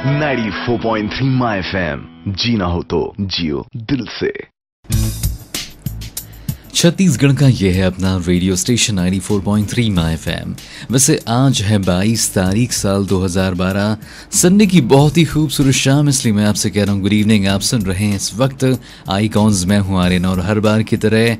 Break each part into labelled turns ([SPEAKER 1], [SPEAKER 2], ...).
[SPEAKER 1] 94.3 my FM, जीना हो तो जियो दिल से।
[SPEAKER 2] छत्तीसगढ़ का यह है अपना रेडियो स्टेशन 94.3 माय एफएम। वैसे आज है 22 तारीख साल 2012, संडे की बहुत ही खूबसूरत शाम, इसलिए मैं आपसे कह रहा हूँ गुड इवनिंग। आप सुन रहे हैं इस वक्त आइकॉन्स, मैं हूँ आर्यन और हर बार की तरह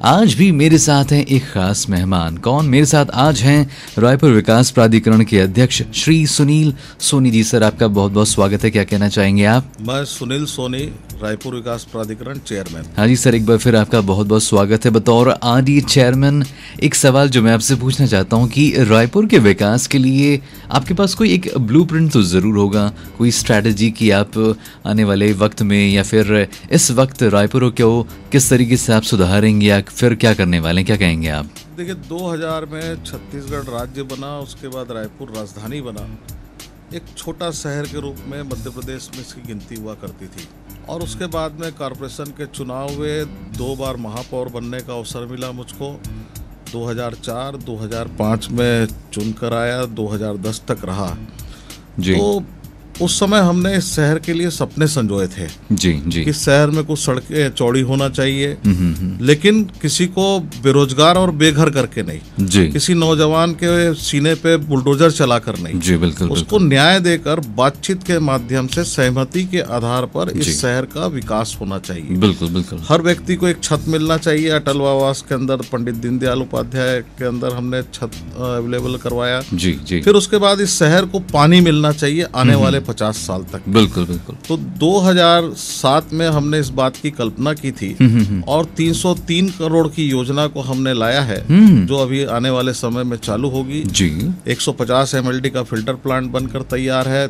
[SPEAKER 2] आज भी मेरे साथ हैं एक खास मेहमान। कौन मेरे साथ आज हैं? रायपुर विकास प्राधिकरण के अध्यक्ष श्री सुनील सोनी जी। सर आपका बहुत बहुत स्वागत है, क्या कहना चाहेंगे आप?
[SPEAKER 3] मैं सुनील सोनी, रायपुर विकास प्राधिकरण चेयरमैन।
[SPEAKER 2] हाँ जी सर, एक बार फिर आपका बहुत बहुत स्वागत है बतौर आरडी चेयरमैन। एक सवाल जो मैं आपसे पूछना चाहता हूँ कि रायपुर के विकास के लिए आपके पास कोई एक ब्लूप्रिंट तो ज़रूर होगा, कोई स्ट्रैटेजी कि आप आने वाले वक्त में या फिर इस वक्त रायपुर को किस तरीके से आप सुधारेंगे या फिर क्या करने वाले हैं, क्या कहेंगे आप?
[SPEAKER 3] देखिए, 2000 में छत्तीसगढ़ राज्य बना, उसके बाद रायपुर राजधानी बना। एक छोटा शहर के रूप में मध्य प्रदेश में इसकी गिनती हुआ करती थी और उसके बाद में कॉरपोरेशन के चुनाव हुए। 2 बार महापौर बनने का अवसर मिला मुझको। 2004, 2005 में चुनकर आया, 2010 तक रहा जी। तो उस समय हमने इस शहर के लिए सपने संजोए थे
[SPEAKER 2] जी जी।
[SPEAKER 3] कि शहर में कुछ सड़कें चौड़ी होना चाहिए, लेकिन किसी को बेरोजगार और बेघर करके नहीं जी। किसी नौजवान के सीने पे बुलडोजर चलाकर नहीं जी, बिल्कुल उसको बिल्कुल। न्याय देकर बातचीत के माध्यम से सहमति के आधार पर इस शहर का विकास होना चाहिए। बिल्कुल बिल्कुल। हर व्यक्ति को एक छत मिलना चाहिए। अटल आवास के अंदर पंडित दीनदयाल उपाध्याय के अंदर हमने छत अवेलेबल करवाया जी जी। फिर उसके बाद इस शहर को पानी मिलना चाहिए आने वाले 50 साल तक। बिल्कुल बिल्कुल। तो 2007 में हमने इस बात की कल्पना की थी और 303 करोड़ की योजना को हमने लाया है, जो अभी आने वाले समय में चालू होगी जी। 150 MLD का फिल्टर प्लांट बनकर तैयार है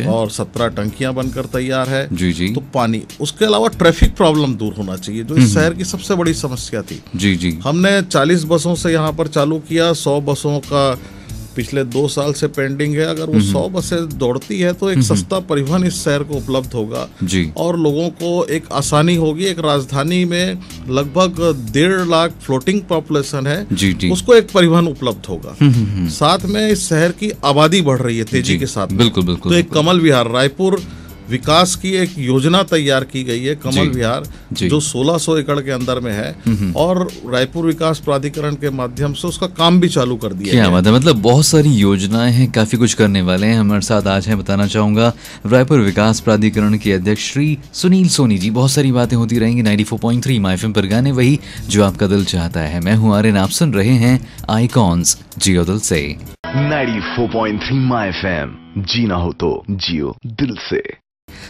[SPEAKER 3] और 17 टंकियां बनकर तैयार है जी जी। तो पानी, उसके अलावा ट्रैफिक प्रॉब्लम दूर होना चाहिए, जो इस शहर की सबसे बड़ी समस्या थी जी जी। हमने 40 बसों से यहाँ पर चालू किया। 100 बसों का पिछले 2 साल से पेंडिंग है। अगर वो 100 बसें दौड़ती है तो एक सस्ता परिवहन इस शहर को उपलब्ध होगा जी। और लोगों को एक आसानी होगी। एक राजधानी में लगभग 1.5 लाख फ्लोटिंग पॉपुलेशन है जी जी। उसको एक परिवहन उपलब्ध होगा। साथ में इस शहर की आबादी बढ़ रही है तेजी के साथ। बिल्कुल बिल्कुल। तो एक कमल विहार रायपुर विकास की एक योजना तैयार की गई है, कमल विहार, जो 1600 एकड़ के अंदर में है और रायपुर विकास प्राधिकरण के माध्यम से उसका काम भी चालू कर दिया
[SPEAKER 2] क्या बात है। मतलब बहुत सारी योजनाएं हैं, काफी कुछ करने वाले हैं। हमारे साथ आज हैं, बताना चाहूंगा, रायपुर विकास प्राधिकरण के अध्यक्ष श्री सुनील सोनी जी। बहुत सारी बातें होती रहेंगी 94.3 माय एफएम पर, गाने वही जो आपका दिल चाहता है। मैं हूँ आर्यन, आप सुन रहे हैं आइकॉन्स, जियो दिल से।
[SPEAKER 1] 94.3 माय एफएम, जीना हो तो जियो दिल से।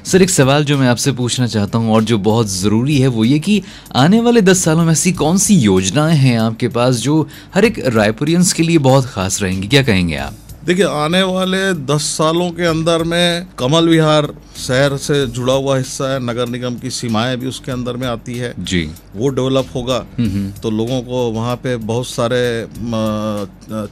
[SPEAKER 2] सर एक सवाल जो मैं आपसे पूछना चाहता हूं और जो बहुत ज़रूरी है वो ये कि आने वाले 10 सालों में ऐसी कौन सी योजनाएं हैं आपके पास जो हर एक रायपुरियंस के लिए बहुत खास रहेंगी, क्या कहेंगे आप?
[SPEAKER 3] देखिए, आने वाले 10 सालों के अंदर में कमल विहार शहर से जुड़ा हुआ हिस्सा है, नगर निगम की सीमाएं भी उसके अंदर में आती है जी। वो डेवलप होगा तो लोगों को वहाँ पे बहुत सारे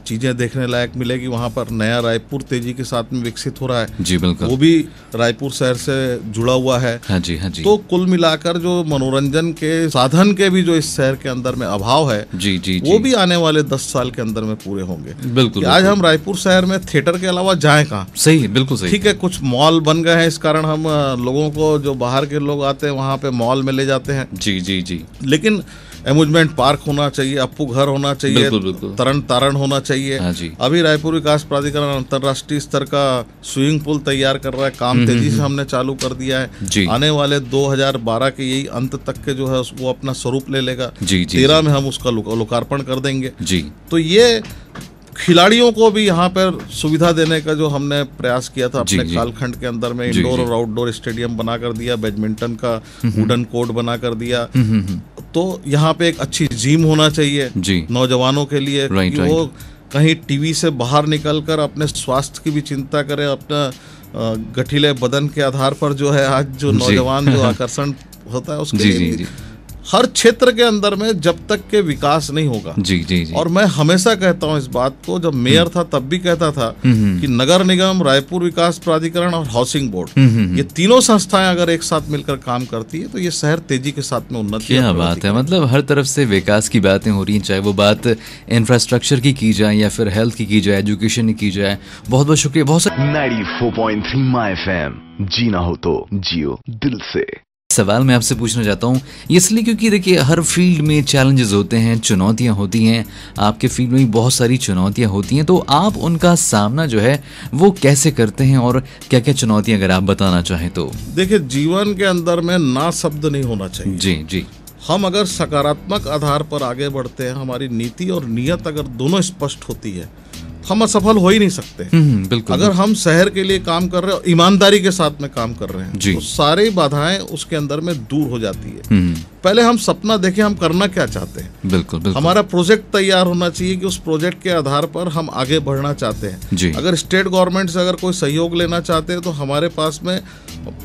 [SPEAKER 3] चीजें देखने लायक मिलेगी। वहाँ पर नया रायपुर तेजी के साथ में विकसित हो रहा है जी। बिल्कुल। वो भी रायपुर शहर से जुड़ा हुआ है। हाँ जी हाँ जी। तो कुल मिलाकर जो मनोरंजन के साधन के भी जो इस शहर के अंदर में अभाव है जी जी, वो भी आने वाले 10 साल के अंदर में पूरे होंगे। बिल्कुल। आज हम रायपुर शहर में थिएटर के अलावा जाएं कहाँ?
[SPEAKER 2] सही, बिल्कुल सही।
[SPEAKER 3] ठीक है, कुछ मॉल बन गए हैं, इस कारण हम लोगों को, जो बाहर के लोग आते हैं, वहाँ पे मॉल में ले जाते हैं जी जी जी। लेकिन एम्यूजमेंट पार्क होना चाहिए, अप्पू घर होना चाहिए, तरन तारण होना चाहिए। हाँ जी। अभी रायपुर विकास प्राधिकरण अंतर्राष्ट्रीय स्तर का स्विमिंग पूल तैयार कर रहा है, काम तेजी से हमने चालू कर दिया है। आने वाले 2012 के यही अंत तक के जो है वो अपना स्वरूप ले लेगा। 13 में हम उसका लोकार्पण कर देंगे जी। तो ये खिलाड़ियों को भी यहाँ पर सुविधा देने का जो हमने प्रयास किया था अपने कालखंड के अंदर में, इंडोर और आउटडोर स्टेडियम बना कर दिया, बैडमिंटन का वुडन कोर्ट बना कर दिया। तो यहाँ पे एक अच्छी जिम होना चाहिए नौजवानों के लिए, कि वो कहीं टीवी से बाहर निकलकर अपने स्वास्थ्य की भी चिंता करें। अपना गठीले बदन के आधार पर जो है आज जो नौजवान जो आकर्षण होता है उसके लिए हर क्षेत्र के अंदर में जब तक के विकास नहीं होगा।
[SPEAKER 2] जी जी जी।
[SPEAKER 3] और मैं हमेशा कहता हूं इस बात को, जब मेयर था तब भी कहता था कि नगर निगम, रायपुर विकास प्राधिकरण और हाउसिंग बोर्ड, ये तीनों संस्थाएं अगर एक साथ मिलकर काम करती है तो ये शहर तेजी के साथ में उन्नति।
[SPEAKER 2] क्या बात है, मतलब हर तरफ से विकास की बातें हो रही हैं, चाहे वो बात इंफ्रास्ट्रक्चर की जाए या फिर हेल्थ की जाए, एजुकेशन की जाए। बहुत बहुत शुक्रिया। बहुत
[SPEAKER 1] 94.3 माय एफएम, जीना हो तो जियो दिल से।
[SPEAKER 2] सवाल मैं आपसे पूछना चाहता हूँ इसलिए क्योंकि देखिए हर फील्ड में चैलेंजेस होते हैं, चुनौतियाँ होती हैं। आपके फील्ड में भी बहुत सारी चुनौतियाँ होती हैं, तो आप उनका सामना जो है वो कैसे करते हैं और क्या क्या चुनौतियाँ अगर आप बताना चाहें तो?
[SPEAKER 3] देखिए, जीवन के अंदर में ना शब्द नहीं होना चाहिए।
[SPEAKER 2] जी जी।
[SPEAKER 3] हम अगर सकारात्मक आधार पर आगे बढ़ते हैं, हमारी नीति और नियत अगर दोनों स्पष्ट होती है, हम असफल हो ही नहीं सकते।
[SPEAKER 2] बिल्कुल।
[SPEAKER 3] अगर हम शहर के लिए काम कर रहे हैं, ईमानदारी के साथ में काम कर रहे हैं, तो सारी बाधाएं उसके अंदर में दूर हो जाती है। पहले हम सपना देखें, हम करना क्या चाहते हैं।
[SPEAKER 2] बिल्कुल बिल्कुल।
[SPEAKER 3] हमारा प्रोजेक्ट तैयार होना चाहिए कि उस प्रोजेक्ट के आधार पर हम आगे बढ़ना चाहते हैं। अगर स्टेट गवर्नमेंट से अगर कोई सहयोग लेना चाहते हैं तो हमारे पास में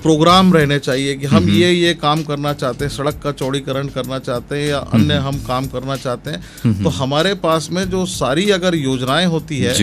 [SPEAKER 3] प्रोग्राम रहने चाहिए कि हम ये काम करना चाहते हैं, सड़क का चौड़ीकरण करना चाहते हैं या अन्य हम काम करना चाहते हैं, तो हमारे पास में जो सारी अगर योजनाएं होती है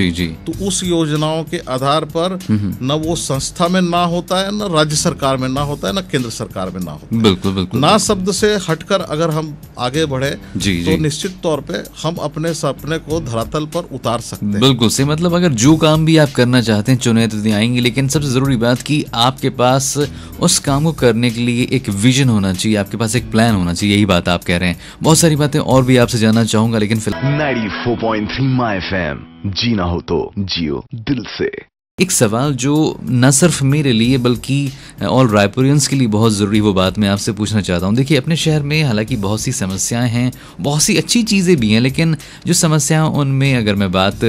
[SPEAKER 3] तो उस योजनाओं के आधार पर न वो संस्था में ना होता है, न राज्य सरकार में ना होता है, न केंद्र सरकार में ना होता है।
[SPEAKER 2] बिल्कुल बिल्कुल।
[SPEAKER 3] ना शब्द से हटकर अगर हम आगे बढ़े तो निश्चित तौर पे हम अपने सपने को धरातल पर उतार सकते हैं।
[SPEAKER 2] बिल्कुल से, मतलब अगर जो काम भी आप करना चाहते हैं चुनौतियां आएंगी, लेकिन सबसे जरूरी बात कि आपके पास उस काम को करने के लिए एक विजन होना चाहिए, आपके पास एक प्लान होना चाहिए। यही बात आप कह रहे हैं। बहुत सारी बातें और भी आपसे जानना चाहूंगा, लेकिन फिलहाल
[SPEAKER 1] 94.3 माय एफएम, जीना हो तो जियो दिल से।
[SPEAKER 2] एक सवाल जो न सिर्फ मेरे लिए बल्कि ऑल रायपुरियंस के लिए बहुत ज़रूरी, वो बात मैं आपसे पूछना चाहता हूँ। देखिए, अपने शहर में हालांकि बहुत सी समस्याएं हैं, बहुत सी अच्छी चीज़ें भी हैं, लेकिन जो समस्याएं उनमें अगर मैं बात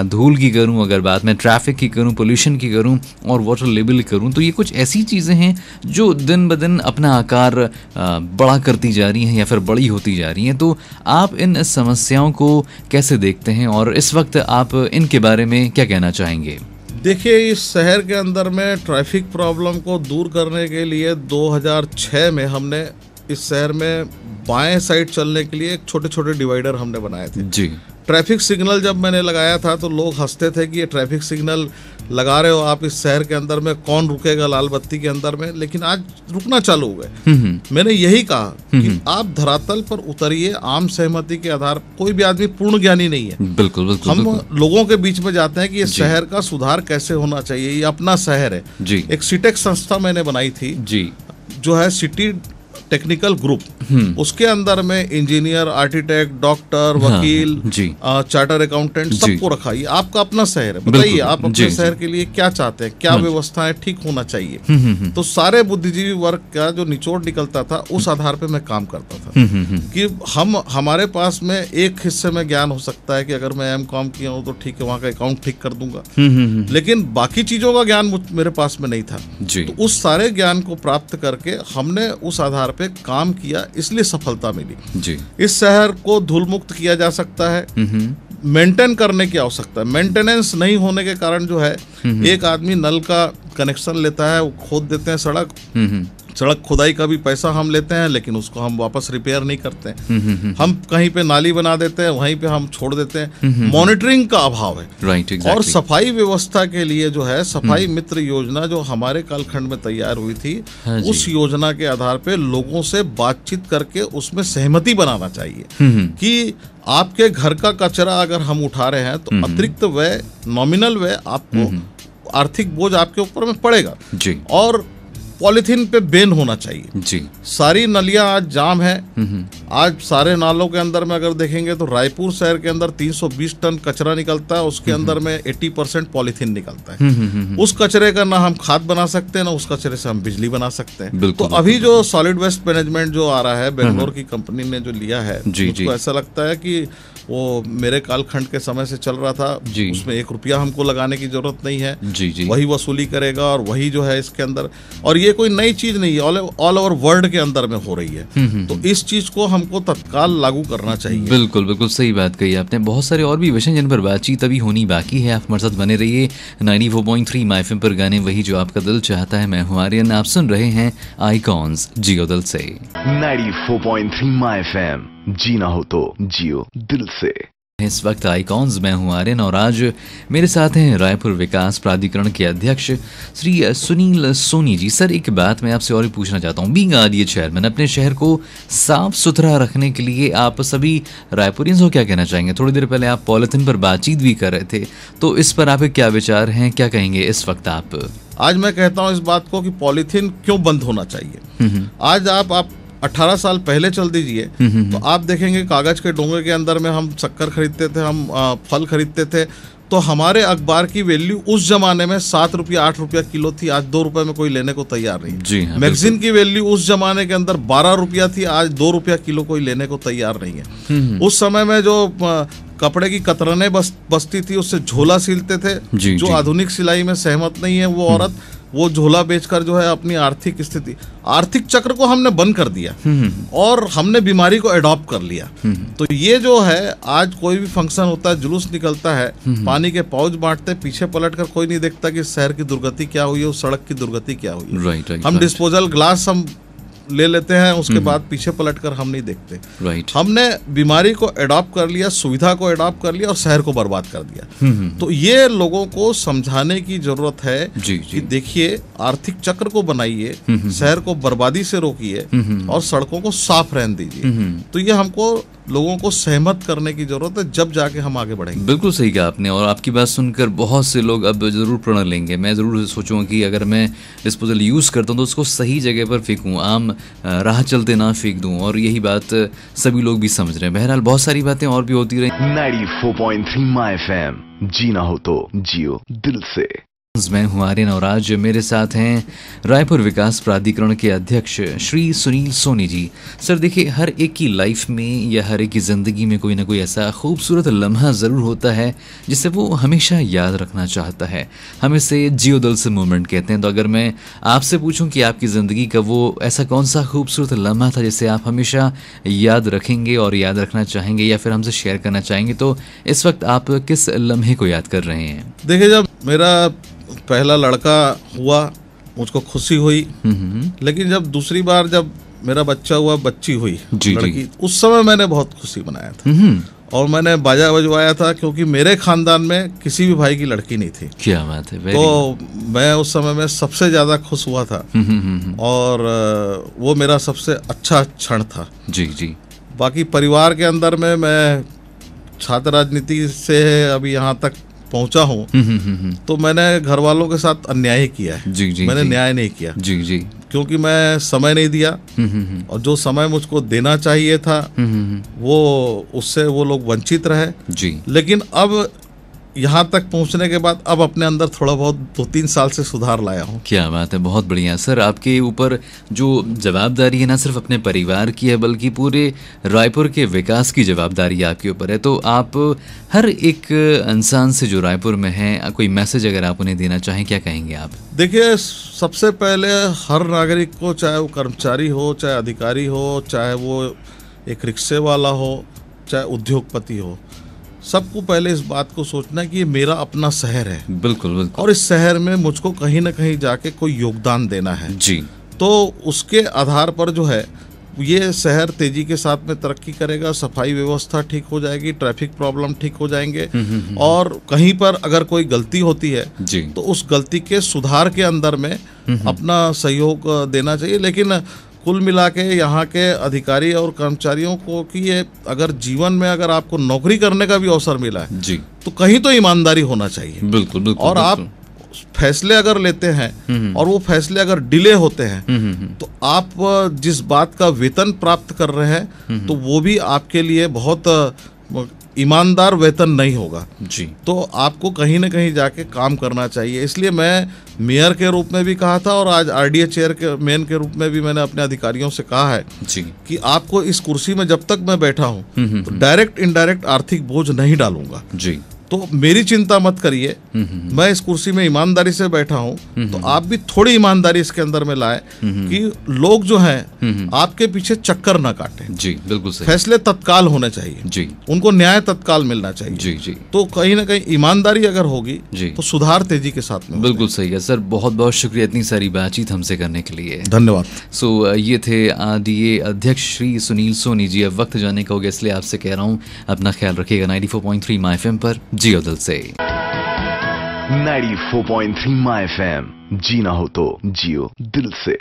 [SPEAKER 2] धूल की करूँ, अगर बात मैं ट्रैफिक की करूँ, पोल्यूशन की करूँ और वाटर लेवल की करूँ, तो ये कुछ ऐसी चीज़ें हैं जो दिन ब दिन अपना आकार बड़ा करती जा रही हैं या फिर बड़ी होती जा रही हैं। तो आप इन समस्याओं को कैसे देखते हैं और इस वक्त आप इनके बारे में क्या कहना चाहेंगे?
[SPEAKER 3] देखिए, इस शहर के अंदर में ट्रैफिक प्रॉब्लम को दूर करने के लिए 2006 में हमने इस शहर में बाएं साइड चलने के लिए छोटे छोटे डिवाइडर हमने बनाए थे।
[SPEAKER 2] जी।
[SPEAKER 3] ट्रैफिक सिग्नल जब मैंने लगाया था तो लोग हंसते थे कि ये ट्रैफिक सिग्नल लगा रहे हो आप इस शहर के अंदर में, कौन रुकेगा लाल बत्ती के अंदर में। लेकिन आज रुकना चालू हो गए। मैंने यही कहा कि आप धरातल पर उतरिए, आम सहमति के आधार। कोई भी आदमी पूर्ण ज्ञानी नहीं है।
[SPEAKER 2] बिल्कुल बिल्कुल।
[SPEAKER 3] हम लोगों के बीच में जाते हैं कि ये शहर का सुधार कैसे होना चाहिए, ये अपना शहर है।
[SPEAKER 2] जी।
[SPEAKER 3] एक सीटेक संस्था मैंने बनाई थी जी, जो है सिटी टेक्निकल ग्रुप। उसके अंदर में इंजीनियर, आर्किटेक्ट, डॉक्टर, वकील, चार्टर अकाउंटेंट सबको रखा। ये आपका अपना शहर है, बताइए आप अपने शहर के लिए क्या चाहते हैं, क्या व्यवस्थाएं ठीक होना चाहिए। तो सारे बुद्धिजीवी वर्ग का जो निचोड़ निकलता था उस आधार पे मैं काम करता था कि हमारे पास में एक हिस्से में ज्ञान हो सकता है कि अगर मैं एमकॉम किया हूँ तो ठीक है, वहाँ का अकाउंट ठीक कर दूंगा, लेकिन बाकी चीजों का ज्ञान मेरे पास में नहीं था। तो उस सारे ज्ञान को प्राप्त करके हमने उस आधार पे काम किया, इसलिए सफलता मिली जी। इस शहर को धूल मुक्त किया जा सकता है। मेंटेन करने की आवश्यकता है। मेंटेनेंस नहीं होने के कारण जो है, एक आदमी नल का कनेक्शन लेता है, वो खोद देते हैं सड़क खोदाई का भी पैसा हम लेते हैं, लेकिन उसको हम वापस रिपेयर नहीं करते हैं। हम कहीं पे नाली बना देते हैं, वहीं पे हम छोड़ देते हैं। मॉनिटरिंग का अभाव है।
[SPEAKER 2] Right, exactly.
[SPEAKER 3] और सफाई व्यवस्था के लिए जो है, सफाई मित्र योजना जो हमारे कालखंड में तैयार हुई थी, उस योजना के आधार पे लोगों से बातचीत करके उसमें सहमति बनाना चाहिए कि आपके घर का कचरा अगर हम उठा रहे हैं तो अतिरिक्त व्यय, नॉमिनल व्यय आपको, आर्थिक बोझ आपके ऊपर में पड़ेगा जी। और पॉलिथीन पे बैन होना चाहिए जी। सारी नलियां आज जाम है। आज सारे नालों के अंदर में अगर देखेंगे तो रायपुर शहर के अंदर 320 टन कचरा निकलता है, उसके अंदर में 80% पॉलिथीन निकलता है। उस कचरे का ना हम खाद बना सकते हैं, ना उस कचरे से हम बिजली बना सकते हैं। तो अभी जो सॉलिड वेस्ट मैनेजमेंट जो आ रहा है, बेंगलोर की कंपनी ने जो लिया है, मुझको ऐसा लगता है कि वो मेरे कालखंड के समय से चल रहा था, उसमें 1 रुपया हमको लगाने की जरूरत नहीं है, वही वसूली करेगा और वही जो है इसके अंदर, और ये कोई नई चीज नहीं है, ऑल ओवर वर्ल्ड के अंदर में हो रही है। तो इस चीज को हमको तत्काल लागू करना चाहिए।
[SPEAKER 2] बिल्कुल बिल्कुल सही बात कही आपने। बहुत सारे और भी विषय जिन पर बातचीत अभी होनी बाकी है। आप हमारे साथ बने रहिए 94.3 माय एफएम पर, गाने वही जो आपका दिल चाहता है। मैं हूं आर्यन, आप सुन रहे हैं आइकॉन्स जियो दिल से।
[SPEAKER 1] 94.3 माय एफएम, जीना हो तो जियो दिल से।
[SPEAKER 2] इस वक्त आइकॉन्स मैं हूं आर्यन और आज मेरे साथ हैं रायपुर विकास प्राधिकरण के अध्यक्ष श्री सुनील सोनी जी। सर, एक बात मैं आपसे और भी पूछना चाहता हूं, बीइंग आरडीए चेयरमैन, अपने शहर को साफ सुथरा रखने के लिए आप सभी रायपुरियंस को क्या कहना चाहेंगे? थोड़ी देर पहले आप पॉलिथीन पर बातचीत भी कर रहे थे, तो इस पर आपके क्या विचार हैं, क्या कहेंगे इस वक्त आप?
[SPEAKER 3] आज मैं कहता हूँ इस बात को कि पॉलिथीन क्यों बंद होना चाहिए। आज आप 18 साल पहले चल दीजिए तो आप देखेंगे कागज के डोंगे के अंदर में हम शक्कर खरीदते थे, हम फल खरीदते थे, तो हमारे अखबार की वैल्यू उस जमाने में 7 रुपया 8 रुपया किलो थी, आज 2 रुपए में कोई लेने को तैयार नहीं।
[SPEAKER 2] जी हाँ,
[SPEAKER 3] मैगजीन की वैल्यू उस जमाने के अंदर 12 रुपया थी, आज 2 रुपया किलो कोई लेने को तैयार नहीं है। उस समय में जो कपड़े की कतरने बसती थी उससे झोला सिलते थे, जो आधुनिक सिलाई में सहमत नहीं है वो औरत वो झोला बेचकर जो है अपनी आर्थिक चक्र को हमने बंद कर दिया और हमने बीमारी को अडॉप्ट कर लिया। तो ये जो है आज कोई भी फंक्शन होता है, जुलूस निकलता है, पानी के पाउच बांटते, पीछे पलटकर कोई नहीं देखता कि शहर की दुर्गति क्या हुई है, उस सड़क की दुर्गति क्या हुई है। हम डिस्पोजल ग्लास हम ले लेते हैं, उसके बाद पीछे पलटकर हम नहीं देखते। हमने बीमारी को अडॉप्ट कर लिया, सुविधा को अडॉप्ट कर लिया और शहर को बर्बाद कर दिया। तो ये लोगों को समझाने की जरूरत है कि देखिए आर्थिक चक्र को बनाइए, शहर को बर्बादी से रोकिए और सड़कों को साफ रहने दीजिए। तो ये हमको लोगों को सहमत करने की जरूरत है, जब जाके हम आगे बढ़ेंगे।
[SPEAKER 2] बिल्कुल सही कहा आपने, और आपकी बात सुनकर बहुत से लोग अब जरूर प्रण लेंगे। मैं जरूर सोचूंगा कि अगर मैं डिस्पोजल यूज करता हूँ तो उसको सही जगह पर फेंकूं, आम राह चलते ना फेंक दूं, और यही बात सभी लोग भी समझ रहे हैं। बहरहाल बहुत सारी बातें और भी होती रही।
[SPEAKER 1] 94.3 माय एफएम, जीना हो तो जियो दिल से।
[SPEAKER 2] मैं हूं आर्यन और आज मेरे साथ हैं रायपुर विकास प्राधिकरण के अध्यक्ष श्री सुनील सोनी जी। सर देखिए, हर एक की लाइफ में या हर एक की ज़िंदगी में कोई ना कोई ऐसा खूबसूरत लम्हा ज़रूर होता है जिसे वो हमेशा याद रखना चाहता है। हम इसे जियो दिल से मोमेंट कहते हैं। तो अगर मैं आपसे पूछूं कि आपकी ज़िंदगी का वो ऐसा कौन सा खूबसूरत लम्हा था जिसे आप हमेशा याद रखेंगे और याद रखना चाहेंगे या फिर हमसे शेयर करना चाहेंगे, तो इस वक्त आप किस लम्हे को याद कर रहे हैं?
[SPEAKER 3] देखिए, जब मेरा पहला लड़का हुआ मुझको खुशी हुई, लेकिन जब दूसरी बार जब मेरा बच्चा हुआ, बच्ची हुई लड़की, उस समय मैंने बहुत खुशी मनाया था और मैंने बाजा बजवाया था, क्योंकि मेरे खानदान में किसी भी भाई की लड़की नहीं थी।
[SPEAKER 2] क्या बात है।
[SPEAKER 3] तो मैं उस समय में सबसे ज्यादा खुश हुआ था और वो मेरा सबसे अच्छा क्षण था।
[SPEAKER 2] जी।
[SPEAKER 3] बाकी परिवार के अंदर में मैं छात्र राजनीति से अभी यहाँ तक पहुंचा हूँ, तो मैंने घर वालों के साथ अन्याय किया है। मैंने न्याय नहीं किया क्योंकि मैं समय नहीं दिया और जो समय मुझको देना चाहिए था वो उससे वो लोग वंचित रहे। लेकिन अब यहाँ तक पहुँचने के बाद अब अपने अंदर थोड़ा बहुत 2-3 साल से सुधार लाया हूँ।
[SPEAKER 2] क्या बात है, बहुत बढ़िया। सर, आपके ऊपर जो जवाबदारी है ना सिर्फ अपने परिवार की है बल्कि पूरे रायपुर के विकास की जवाबदारी आपके ऊपर है। तो आप हर एक इंसान से जो रायपुर में है, कोई मैसेज अगर आप उन्हें देना चाहें, क्या कहेंगे आप?
[SPEAKER 3] देखिए, सबसे पहले हर नागरिक को, चाहे वो कर्मचारी हो, चाहे अधिकारी हो, चाहे वो एक रिक्शे वाला हो, चाहे उद्योगपति हो, सबको पहले इस बात को सोचना है कि ये मेरा अपना शहर है।
[SPEAKER 2] बिल्कुल।
[SPEAKER 3] और इस शहर में मुझको कहीं ना कहीं जाके कोई योगदान देना है। तो उसके आधार पर जो है ये शहर तेजी के साथ में तरक्की करेगा, सफाई व्यवस्था ठीक हो जाएगी, ट्रैफिक प्रॉब्लम ठीक हो जाएंगे और कहीं पर अगर कोई गलती होती है तो उस गलती के सुधार के अंदर में अपना सहयोग देना चाहिए। लेकिन कुल मिला के यहाँ के अधिकारी और कर्मचारियों को कि ये अगर जीवन में अगर आपको नौकरी करने का भी अवसर मिला है तो कहीं तो ईमानदारी होना चाहिए।
[SPEAKER 2] बिल्कुल।
[SPEAKER 3] और आप फैसले अगर लेते हैं और वो फैसले अगर डिले होते हैं तो आप जिस बात का वेतन प्राप्त कर रहे हैं तो वो भी आपके लिए बहुत ईमानदार वेतन नहीं होगा
[SPEAKER 2] जी,
[SPEAKER 3] तो आपको कहीं ना कहीं जाके काम करना चाहिए। इसलिए मैं मेयर के रूप में भी कहा था और आज आरडीए चेयर के मैन के रूप में भी मैंने अपने अधिकारियों से कहा है
[SPEAKER 2] जी
[SPEAKER 3] कि आपको इस कुर्सी में जब तक मैं बैठा हूँ तो डायरेक्ट इनडायरेक्ट आर्थिक बोझ नहीं डालूंगा
[SPEAKER 2] जी।
[SPEAKER 3] तो मेरी चिंता मत करिए, मैं इस कुर्सी में ईमानदारी से बैठा हूं, तो आप भी थोड़ी ईमानदारी इसके अंदर में लाए कि लोग जो हैं आपके पीछे चक्कर ना काटें।
[SPEAKER 2] जी बिल्कुल सही।
[SPEAKER 3] फैसले तत्काल होने चाहिए
[SPEAKER 2] जी,
[SPEAKER 3] उनको न्याय तत्काल मिलना चाहिए।
[SPEAKER 2] जी जी।
[SPEAKER 3] तो कहीं ना कहीं ईमानदारी अगर होगी
[SPEAKER 2] जी
[SPEAKER 3] तो सुधार तेजी के साथ में।
[SPEAKER 2] बिल्कुल सही है सर, बहुत बहुत शुक्रिया इतनी सारी बातचीत हमसे करने के लिए,
[SPEAKER 3] धन्यवाद।
[SPEAKER 2] सो ये थे आरडीए अध्यक्ष श्री सुनील सोनी जी। अब वक्त जाने का हो गया, इसलिए आपसे कह रहा हूँ अपना ख्याल रखिएगा 94.3 माय एफएम पर जियो दिल से।
[SPEAKER 1] 94.3 माय एफएम, जीना हो तो जियो दिल से।